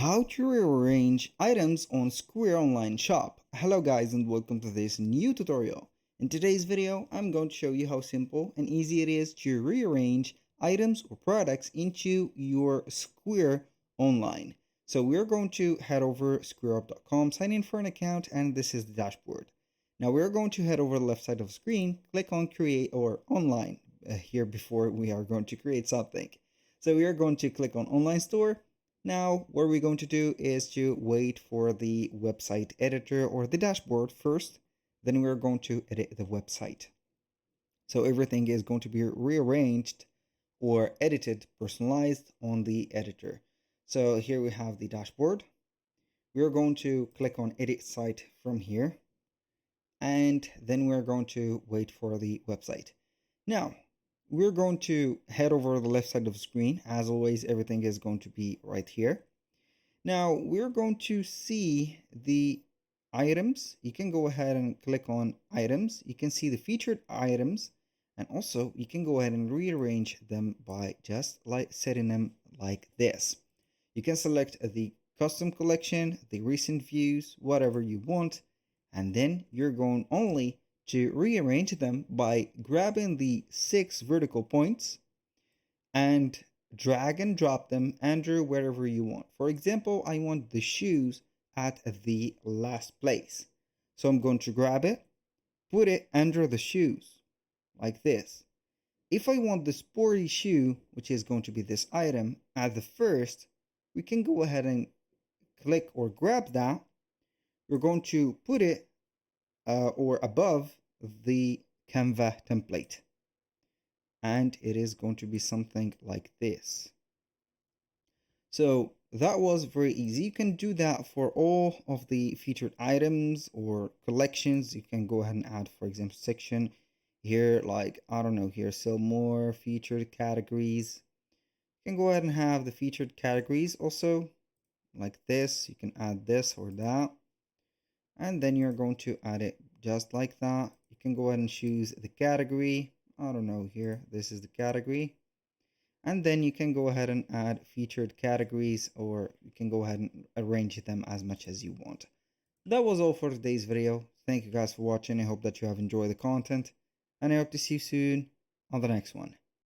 How to rearrange items on Square Online Shop. Hello guys and welcome to this new tutorial. In today's video, I'm going to show you how simple and easy it is to rearrange items or products into your Square Online. So we're going to head over squareup.com, sign in for an account, and this is the dashboard. Now we're going to head over the left side of the screen, click on create or online here before we are going to create something. So we are going to click on online store. Now, what we're going to do is to wait for the website editor or the dashboard first, then we're going to edit the website. So everything is going to be rearranged or edited, personalized on the editor. So here we have the dashboard. We're going to click on edit site from here, and then we're going to wait for the website. Now, we're going to head over the left side of the screen. As always, everything is going to be right here. Now we're going to see the items. You can go ahead and click on items. You can see the featured items, and also you can go ahead and rearrange them by just like setting them like this. You can select the custom collection, the recent views, whatever you want, and then you're going only to rearrange them by grabbing the 6 vertical points and drag and drop them under wherever you want. For example, I want the shoes at the last place. So I'm going to grab it, put it under the shoes like this. If I want the sporty shoe, which is going to be this item, at the first, we can go ahead and click or grab that. We're going to put it or above the Canva template, and it is going to be something like this. So that was very easy. You can do that for all of the featured items or collections. You can go ahead and add, for example, section here, like I don't know, here, sell more featured categories. You can go ahead and have the featured categories also like this. You can add this or that, and then you're going to add it just like that. You can go ahead and choose the category. I don't know, here, this is the category. And then you can go ahead and add featured categories, or you can go ahead and arrange them as much as you want. That was all for today's video. Thank you guys for watching. I hope that you have enjoyed the content, and I hope to see you soon on the next one.